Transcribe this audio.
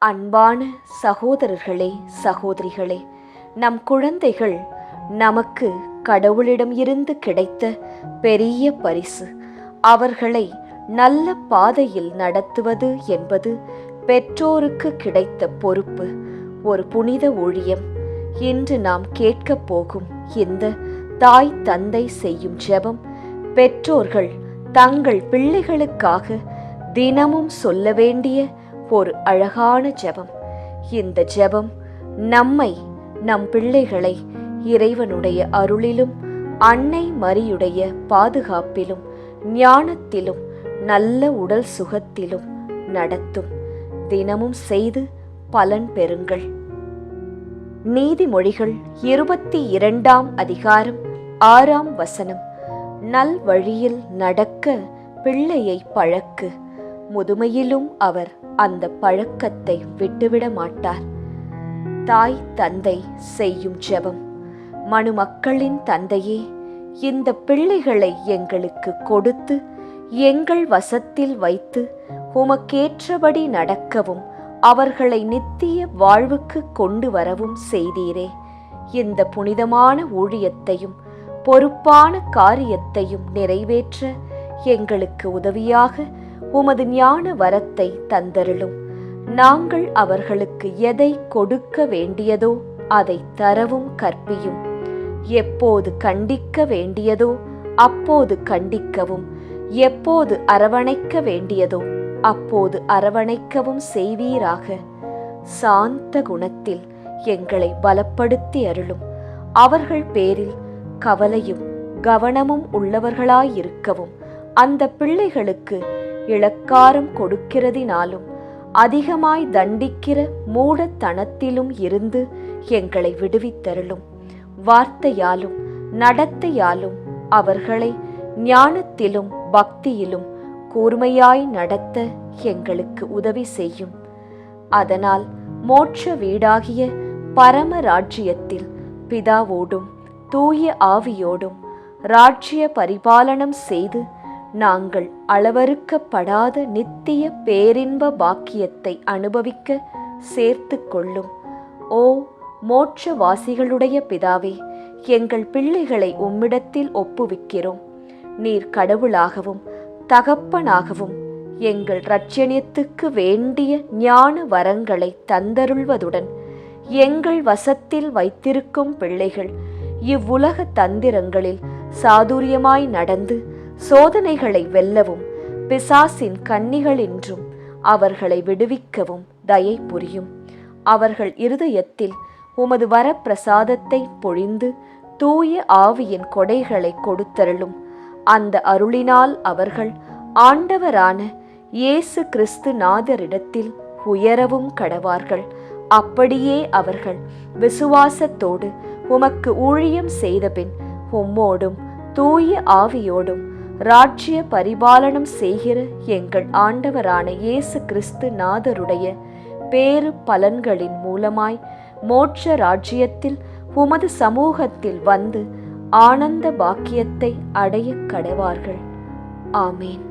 அன்பான சகோதரர்களே, சகோதரிகளே, நம் குழந்தைகள் நமக்கு கடவுளிடம் இருந்து கிடைத்த பெரிய பரிசு. அவர்களை நல்ல பாதையில் நடத்துவது என்பது பெற்றோருக்கு கிடைத்த பொறுப்பு, ஒரு புனித ஊழியம். இன்று நாம் கேட்கப் போகும் இந்த தாய் தந்தை செய்யும் ஜெபம் பெற்றோர்கள் தங்கள் பிள்ளைகளுக்காக தினமும் சொல்ல வேண்டிய ஒரு அழகான ஜெபம். இந்த ஜெபம் நம்மை, நம் பிள்ளைகளை இறைவனுடைய அருளிலும் அன்னை மரியுடைய பாதுகாப்பிலும் ஞானத்திலும் நல்ல உடல் சுகத்திலும் நடத்தும். தினமும் செய்து பலன் பெறுங்கள். நீதிமொழிகள் 22ஆம் அதிகாரம் 6ஆம் வசனம். நல் வழியில் நடக்க பிள்ளையை பழக்கு, முதுமையிலும் அவர் அந்த பழக்கத்தை விட்டுவிட மாட்டார். தாய் தந்தை செய்யும் ஜெபம். மனுமக்களின் தந்தையே, இந்த பிள்ளைகளை எங்களுக்கு கொடுத்து எங்கள் வசத்தில் வைத்து உமக்கேற்றபடி நடக்கவும் அவர்களை நித்திய வாழ்வுக்கு கொண்டு வரவும் செய்தீரே. இந்த புனிதமான ஊழியத்தையும் பொறுப்பான காரியத்தையும் நிறைவேற்ற எங்களுக்கு உதவியாக உமது ஞான வரத்தை தந்தருளும். நாங்கள் அவர்களுக்கு எதை கொடுக்க வேண்டியதோ அதை தரவும் கற்பியும். எப்போது கண்டிக்க வேண்டியதோ அப்போது கண்டிக்கவும், எப்போது அரவணைக்க வேண்டியதோ அப்போது அரவணைக்கவும் செய்வீராக. சாந்த குணத்தில் எங்களை பலப்படுத்தி அருளும். அவர்கள் பேரில் கவலையும் கவனமும் உள்ளவர்களாயிருக்கவும், அந்த பிள்ளைகளுக்கு இளக்காரம் கொடுக்கிறதினாலும் அதிகமாய் தண்டிக்கிற மூடத்தனத்திலும் இருந்து எங்களை விடுவித்தருளும். வார்த்தையாலும் நடத்தையாலும் அவர்களை ஞானத்திலும் பக்தியிலும் கூர்மையாய் நடத்த எங்களுக்கு உதவி செய்யும். அதனால் மோட்ச வீடாகிய பரம ராஜ்யத்தில் பிதாவோடும் தூய ஆவியோடும் ராஜ்ய பரிபாலனம் செய்து நாங்கள் அளவறுக்கப்படாத நித்திய பேரின்ப பாக்கியத்தை அனுபவிக்க சேர்த்து கொள்ளும். ஓ மோட்சவாசிகளுடைய பிதாவே, எங்கள் பிள்ளைகளை உம்மிடத்தில் ஒப்புவிக்கிறோம். நீர் கடவுளாகவும் தகப்பனாகவும் எங்கள் இரட்சணியத்துக்கு வேண்டிய ஞான வரங்களை தந்தருள்வதுடன் எங்கள் வசத்தில் வைத்திருக்கும் பிள்ளைகள் இவ்வுலக தந்திரங்களில் சாதுரியமாய் நடந்து சோதனைகளை வெல்லவும் பிசாசின் கண்ணிகளின்றும் அவர்களை விடுவிக்கவும் தயை புரியும். அவர்கள் இருதயத்தில் உமது வரப்பிரசாதத்தை பொழிந்து தூய ஆவியின் கொடைகளை கொடுத்தருளும். அந்த அருளினால் அவர்கள் ஆண்டவரான இயேசு கிறிஸ்து நாதரிடத்தில் உயரவும் கடவார்கள். அப்படியே அவர்கள் விசுவாசத்தோடு உமக்கு ஊழியம் செய்தபின் உம்மோடும் தூய ஆவியோடும் ராஜ்ய பரிபாலனம் செய்கிற எங்கள் ஆண்டவரான இயேசு கிறிஸ்து நாதருடைய பேறு பலன்களின் மூலமாய் மோட்ச ராஜ்யத்தில் உமது சமூகத்தில் வந்து ஆனந்த பாக்கியத்தை அடைய கடவார்கள். ஆமேன்.